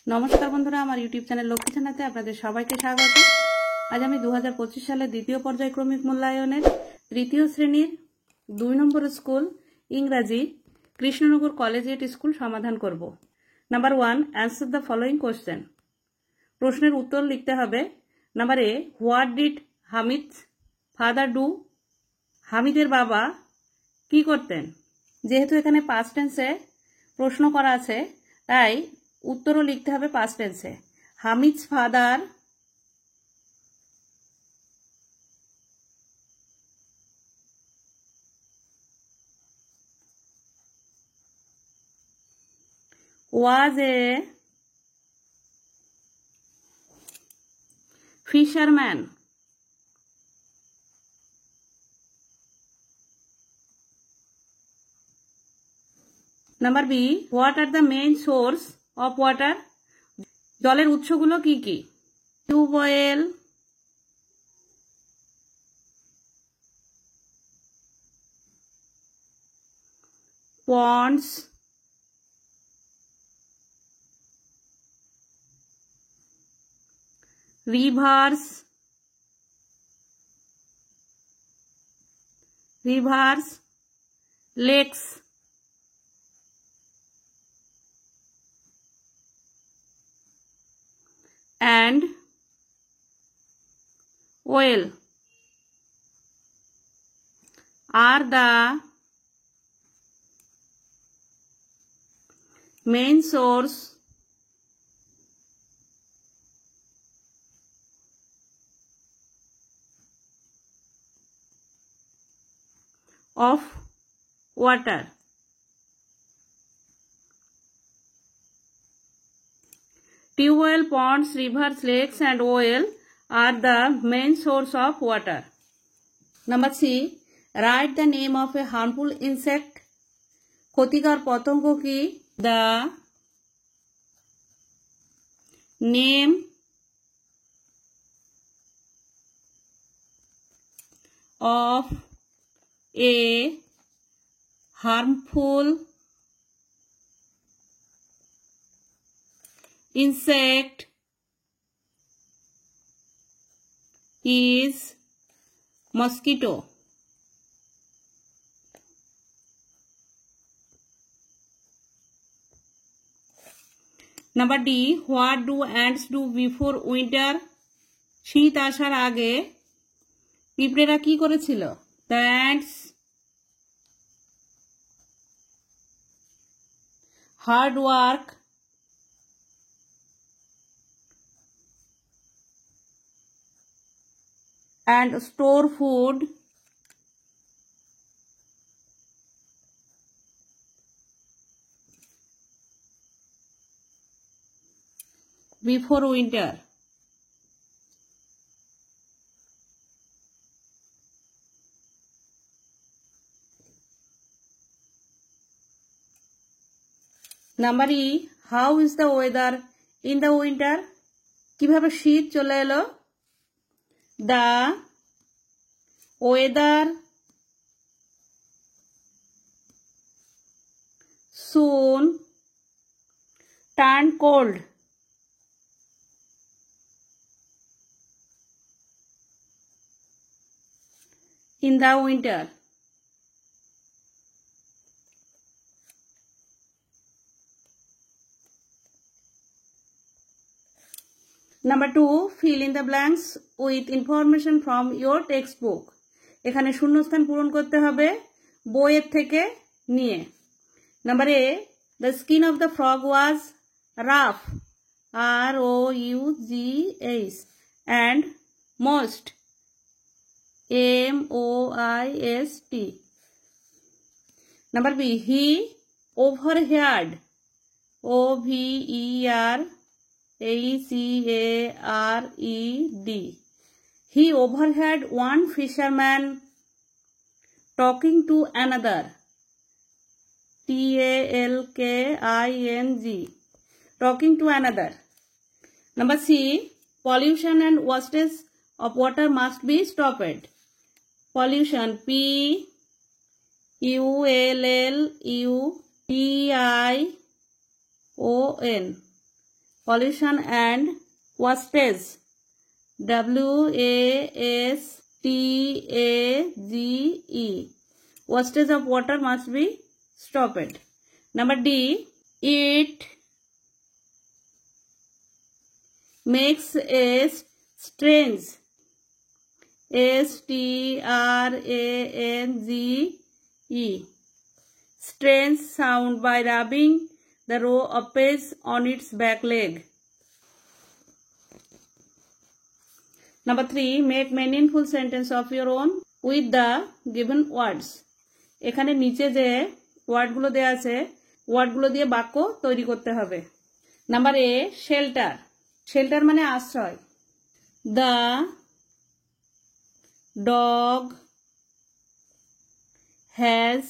नमस्कार बंधुरा आमार यूट्यूब चैनल लक्ष्मी छानाते आपनादेर सबाइके स्वागत। आज आमी 2025 साले द्वितीय पर्यायक्रमिक मूल्यायनेर तृतीय श्रेणीर 2 नम्बर स्कूल इंग्राजी कृष्णनगर कलेजिएट स्कूल समाधान करब। Number 1 answer the following question. प्रश्नेर उत्तर लिखते हबे। Number A what did Hamid's father do. हामिदेर बाबा की करतेन। जेहेतु एखाने पास्ट टेंसे प्रश्न करा आछे ताई उत्तरও लिखते হবে पास्ट टेंसे। Hamid's father was a fisherman। Number B what are the main source of water। জলের উৎসগুলো কি কি। Tubewell, ponds, rivers, lakes, and oil are the main source of water। Tubewell, ponds, rivers, lakes and oil are the main source of water। Number C, write the name of a harmful insect। ক্ষতিকর পতঙ্গ কি। The name of a harmful insect is mosquito। Number D, what do ants do before winter। শীত আসার আগে পিঁপড়েরা কি করেছিল। The ants hard work and store food before winter। Number E, how is the weather in the winter। কিভাবে শীত চলে এলো। The weather soon turned cold in the winter। Number 2, fill in the blanks with information from your textbook। এখানে শূন্যস্থান পূরণ করতে হবে বইয়ের থেকে নিয়ে। Number A, the skin of the frog was rough ROUGH and moist MOIST। Number B, he overheard OVERHARED। He overheard one fisherman talking to another TALKING talking to another। Number C, pollution and wastage of water must be stopped। Pollution PULLUTION pollution and wastage, wastage, wastage of water must be stopped. Number D, it makes a strange, strange, strange sound by rubbing the row of pages on its back leg. Number 3, make meaningful sentence of your own with the given words. এখানে নিচে যে ওয়ার্ডগুলো দেয়া আছে ওয়ার্ডগুলো দিয়ে বাক্য তৈরি করতে হবে। নাম্বার এ, শেল্টার। শেল্টার মানে আশ্রয়। The dog has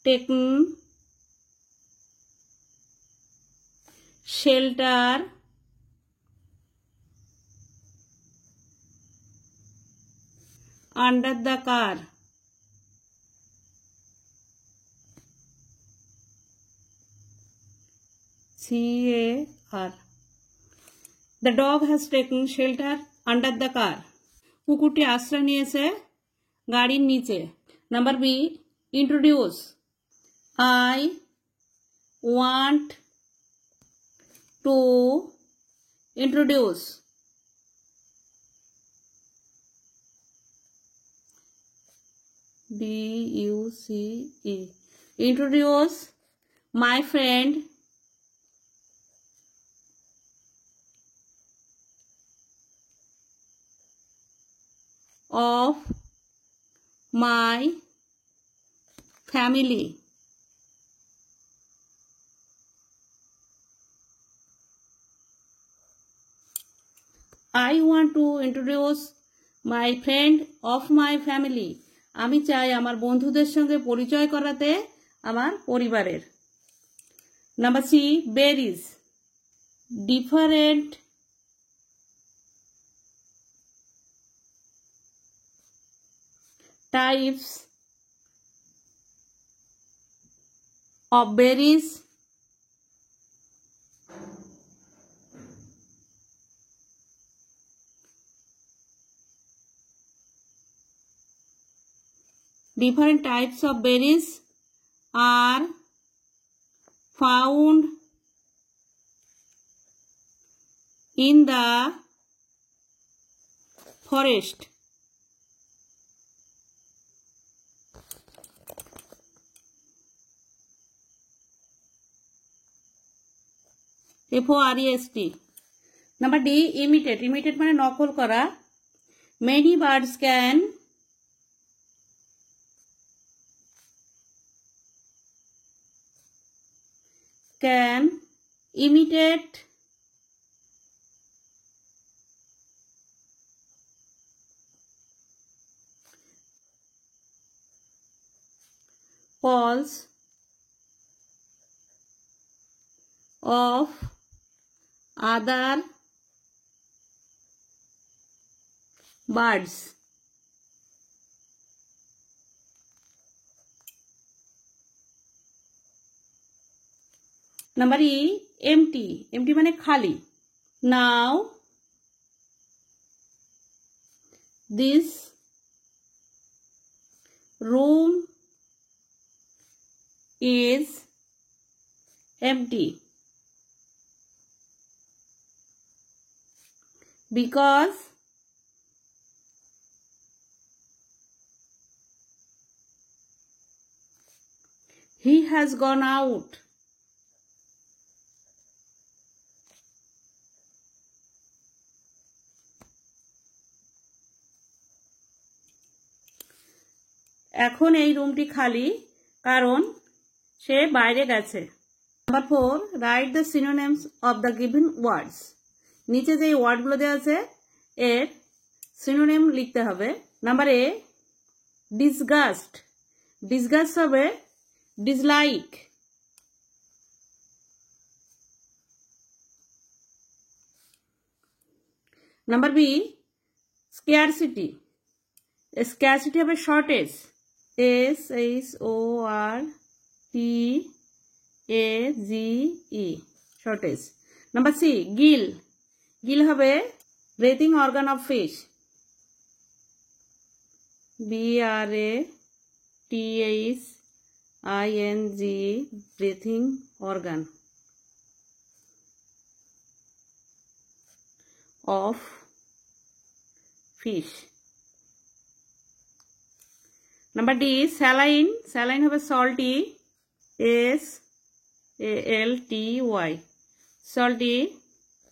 taken shelter under the car. C-A-R. The dog has taken shelter under the car. কুকুরটি আশ্রয় নিয়েছে গাড়ির নিচে। Number B, introduce. I want to introduce B-U-C-E. Introduce my friend of my family. I want to introduce my friend of my family. আমি চাই আমার বন্ধুদের সঙ্গে পরিচয় করাতে আমার পরিবারের। Number C, berries. Different types of berries different types of berries are found in the forest. FOREST. Number D, imitate. Imitate মানে নকল করা। Many birds can imitate calls of other birds. Number E, empty. Empty মানে খালি। Now this room is empty because he has gone out. এখন এই রুমটি খালি কারণ সে বাইরে গেছে। Number 4, write the synonyms of the given words. নিচে যে ওয়ার্ডগুলো দেওয়া আছে এর সিনোনিম লিখতে হবে। Number A, disgust. ডিসগাস্ট হবে dislike. Number B, scarcity. Scarcity হবে shortage. SHORTAGE, shortage. Number C gill, gill হবে breathing organ of fish, BRATHING breathing organ of fish. Number D saline, saline হবে salty, SALTY salty.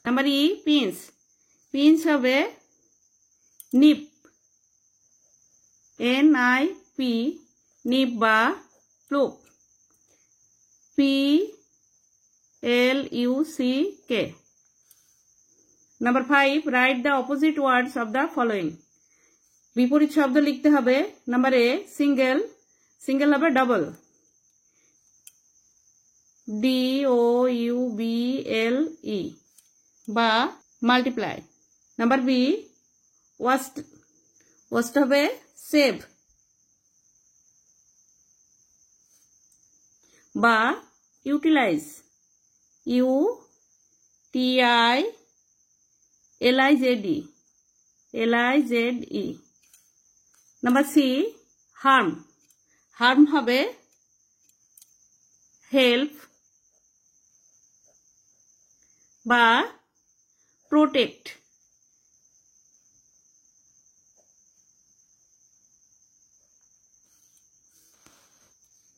Number E pinch, pinch হবে nip, NIP nip বা pluck, PLUCK। Number 5 write the opposite words of the following, বিপরীত শব্দ লিখতে হবে। Number A single, single হবে double, DOUBLE বা multiply. Number B waste, waste হবে save বা utilize, UTILIZE। Number C harm, harm হবে হেল্প বা protect.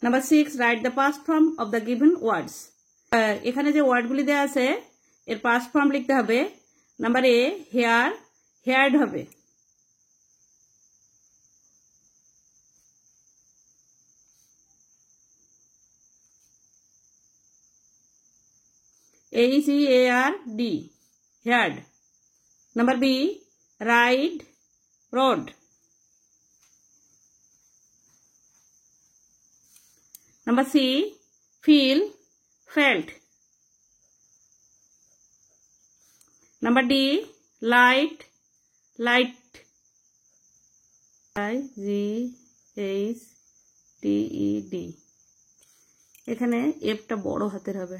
Number 6 write the past form of the given words, এখানে যে ওয়ার্ডগুলি দেওয়া আছে এর পাস্ট ফর্ম লিখতে হবে। নাম্বার এ হেয়ার, হেয়ার্ড হবে, HEARD heard. Number B ride, rode. Number C feel, felt. Number D light, light, IGHTED। এখানে এফটা বড় হাতের হবে।